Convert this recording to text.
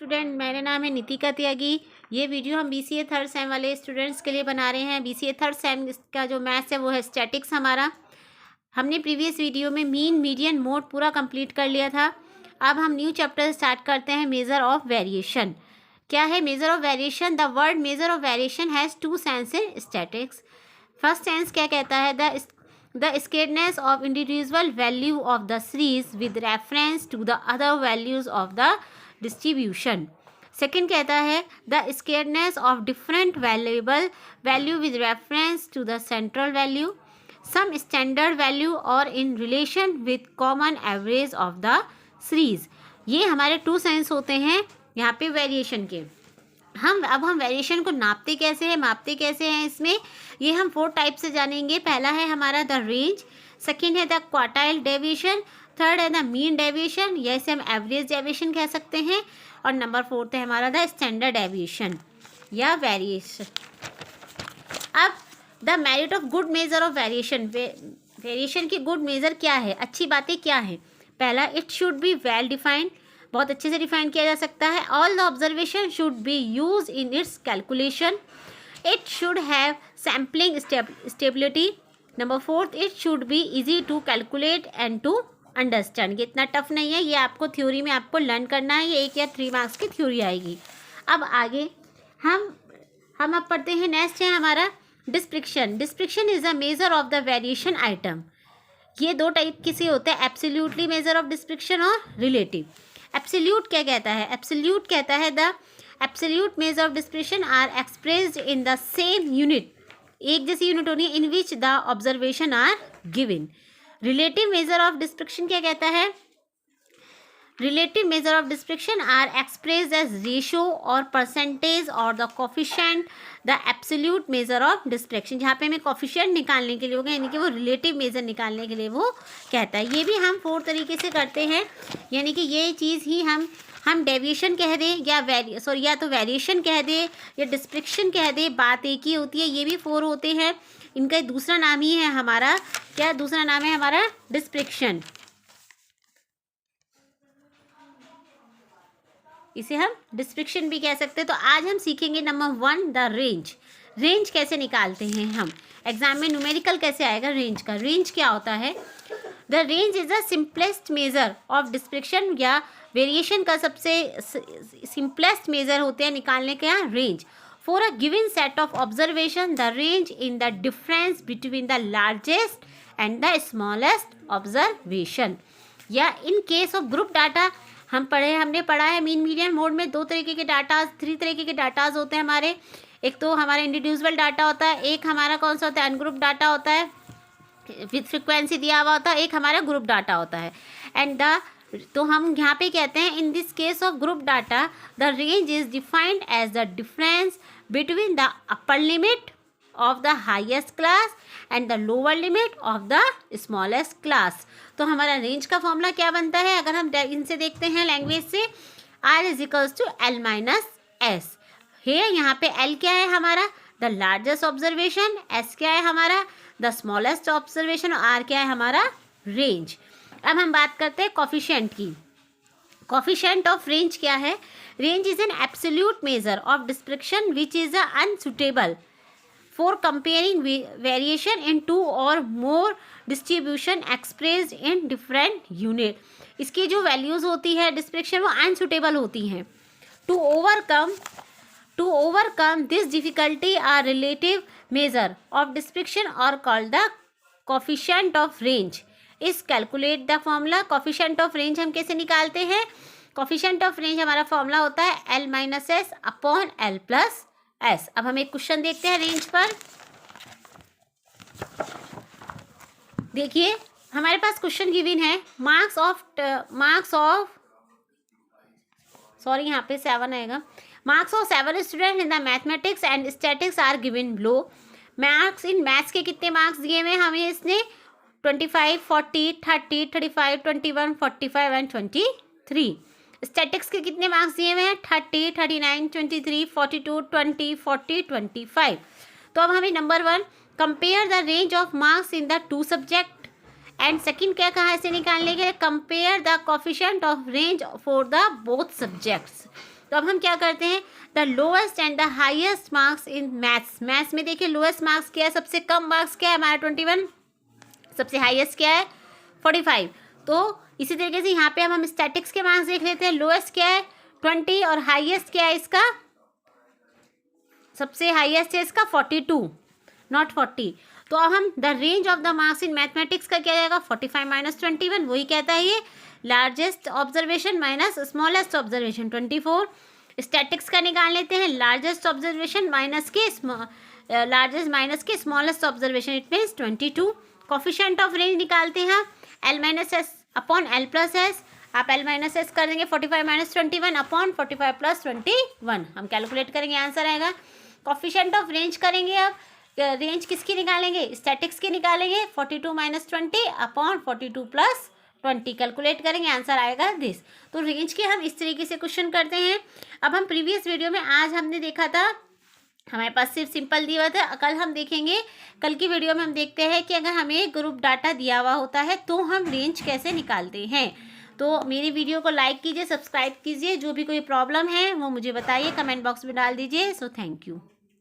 Student, मेरा नाम है नितिका त्यागी। ये वीडियो हम बीसीए थर्ड सेम वाले स्टूडेंट्स के लिए बना रहे हैं। बीसीए थर्ड सेम का जो मैथ्स है वो है स्टैटिक्स हमारा। हमने प्रीवियस वीडियो में मीन मीडियन मोड पूरा कंप्लीट कर लिया था। अब हम न्यू चैप्टर स्टार्ट करते हैं, मेज़र ऑफ वेरिएशन। क्या है measure of variation? The word measure of variation has two sense in statistics. First sense क्या कहता है? The scatteredness of individual value of the series with reference to the other values of the distribution. Second कहता है the scatteredness of different valuable value with reference to the central value, some standard value और in relation with common average of the series. ये हमारे to sense होते हैं यहाँ पे variation के। अब हम वेरिएशन को नापते कैसे हैं, मापते कैसे हैं, इसमें ये हम 4 टाइप से जानेंगे। पहला है हमारा द रेंज, सेकेंड है द क्वार्टाइल डेविएशन, थर्ड है द मीन डेविएशन, या इसे हम एवरेज डेविएशन कह सकते हैं, और नंबर 4 है हमारा द स्टैंडर्ड डेविएशन या वेरिएशन। अब the merit of good measure of variation. Variation की गुड मेजर क्या है, अच्छी बातें क्या है? पहला, it should be well defined, बहुत अच्छे से डिफाइन किया जा सकता है। All the observation should be use in its calculation. It should have sampling stability. Number 4, it should be easy to calculate and to understand. ये इतना टफ नहीं है, ये आपको थ्योरी में आपको लर्न करना है। ये 1 या 3 मार्क्स की थ्योरी आएगी। अब आगे हम अब पढ़ते हैं। नेक्स्ट है हमारा description. Description is a measure of the variation item. ये 2 टाइप किसी होते हैं, एब्सोल्यूटली मेजर ऑफ डिस्क्रिप्शन और रिलेटिव। एब्सोल्यूट क्या कहता है? एब्सोल्यूट कहता है the absolute measure of description are expressed in the same unit, एक जैसी यूनिट होनी है, in which the observation are given. Relative measure of description क्या कहता है? Relative measure of description are expressed as ratio और परसेंटेज और the coefficient the absolute measure of description. जहाँ पे हमें कोफिशिएंट निकालने के लिए होगा, यानी कि वो रिलेटिव मेजर निकालने के लिए वो कहता है। ये भी हम 4 तरीके से करते हैं, यानी कि ये चीज़ ही हम डेविएशन कह दें या तो वेरिएशन कह दें या डिस्क्रिप्शन कह दें, बात एक ही होती है। ये भी 4 होते हैं। इनका दूसरा नाम ही है हमारा, क्या दूसरा नाम है हमारा? डिस्क्रिप्शन। इसे हम डिस्क्रिप्शन भी कह सकते हैं। तो आज हम सीखेंगे नंबर 1 द रेंज। रेंज कैसे निकालते हैं हम, एग्जाम में न्यूमेरिकल कैसे आएगा रेंज का? रेंज क्या होता है? The range is the simplest measure of description, या वेरिएशन का सबसे सिंपलेस्ट मेजर होते हैं निकालने के यहाँ range. For a given set of observation the range in the difference between the largest and the smallest observation. या in case of group data हमने पढ़ा है मीन मीडियन मोड में 3 तरीके के डाटाज होते हैं हमारे। एक तो हमारा इंडिविजुअल डाटा होता है, एक हमारा कौन सा होता है? अनग्रुप डाटा होता है, विद फ्रिक्वेंसी दिया हुआ होता है, एक हमारा ग्रुप डाटा होता है। तो हम यहाँ पे कहते हैं in this case of group data the range is defined as the difference between the upper limit of the highest class and the lower limit of the smallest class. तो हमारा रेंज का फॉर्मूला क्या बनता है? अगर हम इनसे देखते हैं लैंग्वेज से, R is equals to L minus S है। यहाँ पे L क्या है हमारा? द लार्जेस्ट ऑब्जर्वेशन, S क्या है हमारा? द स्मॉलेस्ट ऑब्जर्वेशन, और R क्या है हमारा? रेंज। अब हम बात करते हैं कोफिशिएंट की। कोफिशिएंट ऑफ रेंज क्या है? Range is an absolute measure of description which is unsuitable for comparing variation in 2 or more distribution expressed in different unit। इसकी जो वैल्यूज़ होती है डिस्क्रिप्शन वो अनसुटेबल होती हैं। To overcome this difficulty a relative measure of description or called the coefficient of range is calculate the formula। coefficient of range हम कैसे निकालते हैं? coefficient of range हमारा फॉर्मूला होता है L minus S upon L plus S। अब हम एक क्वेश्चन देखते हैं रेंज पर। देखिए हमारे पास क्वेश्चन गिवन है, यहाँ पे 7 आएगा। Marks of 7 student in the mathematics and statics are given लो। मार्क्स इन मैथ्स के कितने मार्क्स दिए हुए हमें? इसने 25, 40, 30, 35, 21, 45 एंड 23। स्टैटिक्स के कितने मार्क्स दिए हुए हैं? 30, 39, 23, 42, 20, 40, 25। तो अब हमें number 1 compare the range of marks in the 2 subject and second क्या कहा इसे निकालने के लिए? Compare the coefficient of range for the both subjects. तो अब हम क्या करते हैं, the lowest and the highest marks in maths. Maths में देखिए लोएस्ट मार्क्स क्या है, सबसे कम मार्क्स क्या है हमारा 21, सबसे हाईएस्ट क्या है 45। तो इसी तरीके से यहाँ पे अब हम स्टैटिक्स के मार्क्स देख लेते हैं, लोएस्ट क्या है 20 और हाईएस्ट क्या है इसका, सबसे हाईएस्ट है इसका 42 नॉट 40। तो अब हम the range of the marks in mathematics का क्या जाएगा 45 माइनस 21, वही कहता है ये, largest observation minus smallest observation 24। Statics का निकाल लेते हैं, लार्जेस्ट ऑब्जर्वेशन माइनस के लार्जेस्ट माइनस के smallest observation, it means 22। Coefficient of range निकालते हैं L minus S upon L plus S, आप एल माइनस एस कर देंगे 45 माइनस 21 अपॉन 45 प्लस 21, हम कैलकुलेट करेंगे आंसर आएगा। कॉफिशिएंट ऑफ रेंज करेंगे, अब रेंज किसकी निकालेंगे, स्टैटिक्स की निकालेंगे, 42 माइनस 20 अपॉन 42 प्लस 20 कैलकुलेट करेंगे, आंसर आएगा दिस। तो रेंज के हम इस तरीके से क्वेश्चन करते हैं। अब हम प्रीवियस वीडियो में आज हमने देखा था, हमारे पास सिर्फ सिंपल दिया हुआ था, कल हम देखेंगे, कल की वीडियो में हम देखते हैं कि अगर हमें ग्रुप डाटा दिया हुआ होता है तो हम रेंज कैसे निकालते हैं। तो मेरी वीडियो को लाइक कीजिए, सब्सक्राइब कीजिए, जो भी कोई प्रॉब्लम है वो मुझे बताइए, कमेंट बॉक्स में डाल दीजिए। So thank you.